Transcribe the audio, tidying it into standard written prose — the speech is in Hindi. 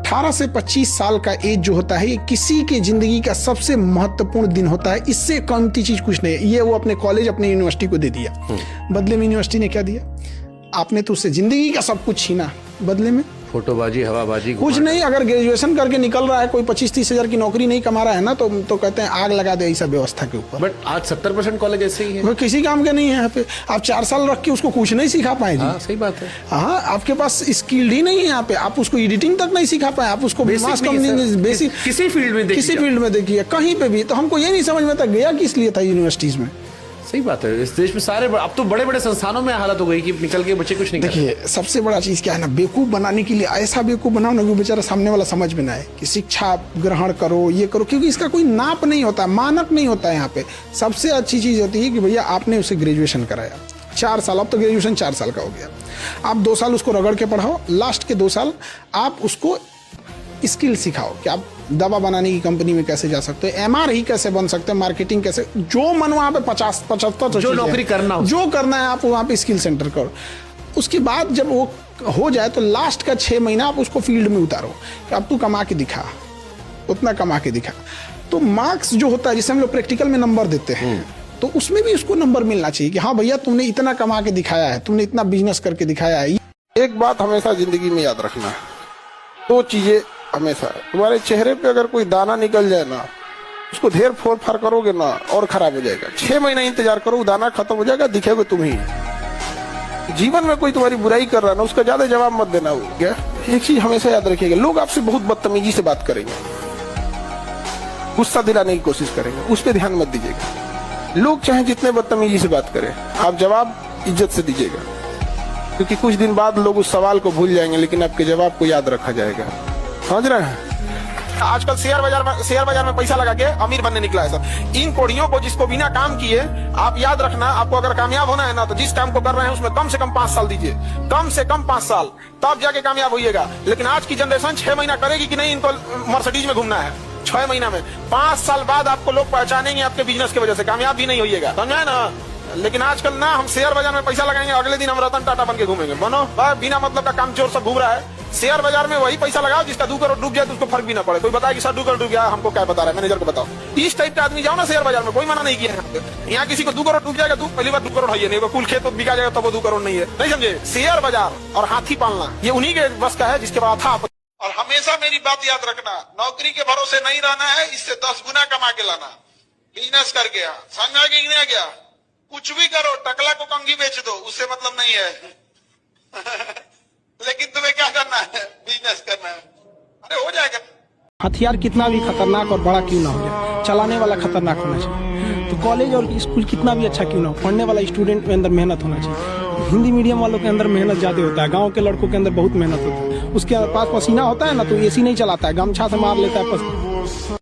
18 से 25 साल का एज जो होता है ये किसी के जिंदगी का सबसे महत्वपूर्ण दिन होता है। इससे कीमती चीज कुछ नहीं है। ये वो अपने कॉलेज अपने यूनिवर्सिटी को दे दिया, बदले में यूनिवर्सिटी ने क्या दिया? आपने तो उससे जिंदगी का सब कुछ छीना, बदले में फोटोबाजी, हवाबाजी, कुछ नहीं। अगर ग्रेजुएशन करके निकल रहा है, कोई 25-30 हजार की नौकरी नहीं कमा रहा है ना, तो कहते हैं आग लगा दे ऐसा व्यवस्था के ऊपर। बट आज 70% कॉलेज ऐसे ही है, वो किसी काम के नहीं है। यहाँ पे आप 4 साल रख के उसको कुछ नहीं सिखा पाए जी। हाँ, सही बात है। हाँ, आपके पास स्किल ही नहीं है यहाँ पे, आप उसको एडिटिंग तक नहीं सिखा पाए, आप उसको मास कम्युनिकेशन बेसिक किसी फील्ड में देखिए कहीं पे भी। तो हमको ये नहीं समझ में आता गया किस लिए था यूनिवर्सिटीज में। सही बात है। इस देश में सारे अब तो बड़े बड़े संस्थानों में हालत हो गई कि निकल के बच्चे कुछ नहीं देखिए सबसे बड़ा चीज क्या है ना, बेवकूफ बनाने के लिए ऐसा बेवकूफ बनाओ ना कि बेचारा सामने वाला समझ में ना आए कि शिक्षा ग्रहण करो, ये करो, क्योंकि इसका कोई नाप नहीं होता, मानक नहीं होता है। यहाँ पे सबसे अच्छी चीज होती है कि भैया आपने उसे ग्रेजुएशन कराया 4 साल, अब तो ग्रेजुएशन 4 साल का हो गया, आप 2 साल उसको रगड़ के पढ़ाओ, लास्ट के 2 साल आप उसको स्किल सिखाओ कि आप दवा बनाने की कंपनी में कैसे जा सकते हो, MR ही कैसे बन सकते हैं, मार्केटिंग कैसे, जो मन वहाँ पे 50-75 जो नौकरी करना हो, जो करना है आप वहाँ पे स्किल सेंटर करो। उसके बाद जब वो हो जाए तो लास्ट का 6 महीना आप उसको फील्ड में उतारो कि अब तू कमा के दिखा, उतना कमा के दिखा। तो मार्क्स जो होता है जिसे हम लोग प्रैक्टिकल में नंबर देते हैं, तो उसमें भी उसको नंबर मिलना चाहिए कि हाँ भैया तुमने इतना कमा के दिखाया है, तुमने इतना बिजनेस करके दिखाया है। एक बात हमेशा जिंदगी में याद रखना, 2 चीजें हमेशा। तुम्हारे चेहरे पे अगर कोई दाना निकल जाए ना, उसको ढेर फोड़ फाड़ करोगे ना और खराब हो जाएगा। 6 महीना इंतजार करो, दाना खत्म हो जाएगा, दिखेगा तुम ही। जीवन में कोई तुम्हारी बुराई कर रहा है ना, उसका ज्यादा जवाब मत देना। क्या एक चीज हमेशा याद रखिएगा, लोग आपसे बहुत बदतमीजी से बात करेंगे, गुस्सा दिलाने की कोशिश करेंगे, उस पर ध्यान मत दीजिएगा। लोग चाहे जितने बदतमीजी से बात करें, आप जवाब इज्जत से दीजिएगा, क्योंकि कुछ दिन बाद लोग उस सवाल को भूल जाएंगे, लेकिन आपके जवाब को याद रखा जाएगा। समझ रहे हैं? आजकल शेयर बाजार में पैसा लगा के अमीर बनने निकला है सब। इन कोड़ियों को जिसको बिना काम किए, आप याद रखना, आपको अगर कामयाब होना है ना, तो जिस काम को कर रहे हैं उसमें कम से कम 5 साल दीजिए, कम से कम 5 साल, तब जाके कामयाब होइएगा। लेकिन आज की जनरेशन 6 महीना करेगी कि नहीं, इनको मर्सिडीज में घूमना है 6 महीना में, 5 साल बाद आपको लोग पहचानेंगे आपके बिजनेस की वजह से, कामयाब भी नहीं होइएगा। समझे ना? लेकिन आजकल ना हम शेयर बाजार में पैसा लगाएंगे, अगले दिन हम रतन टाटा बन के घूमेंगे। बनो बिना मतलब का काम चोर सब घूम रहा है। शेयर बाजार में वही पैसा लगाओ जिसका 2 करोड़ डूब जाए तो उसको फर्क भी ना पड़े। कोई बताए कि सर 2 करोड़ डूब गया, हमको क्या बता रहा है, मैनेजर को बताओ। इस टाइप का आदमी जाओ ना शेयर बाजार में, कोई मना नहीं किया है। यहाँ किसी को 2 करोड़ डूब जाएगा, पहली बार 2 करोड़ है नहीं, कुल खेत तो बिका जाएगा तब वो 2 करोड़ नहीं है। नहीं समझे? शेयर बाजार और हाथी पालना ये उन्हीं के बस का है जिसके बाद था। और हमेशा मेरी बात याद रखना, नौकरी के भरोसे नहीं रहना है, इससे 10 गुना कमा के लाना। बिजनेस करके समझा कि नहीं गया, कुछ भी करो, टकला को कंघी बेच दो, उससे मतलब नहीं है। लेकिन तुम्हें क्या करना है? बिजनेस करना है। अरे हो जाएगा। हथियार कितना भी खतरनाक और बड़ा क्यों ना हो जाए, चलाने वाला खतरनाक होना चाहिए। तो कॉलेज और स्कूल कितना भी अच्छा क्यों ना हो, पढ़ने वाला स्टूडेंट के अंदर मेहनत होना चाहिए। हिंदी मीडियम वालों के अंदर मेहनत ज्यादा होता है, गांव के लड़कों के अंदर बहुत मेहनत होता है। उसके पास पसीना होता है ना, तो AC नहीं चलाता है, गमछा से मार लेता है।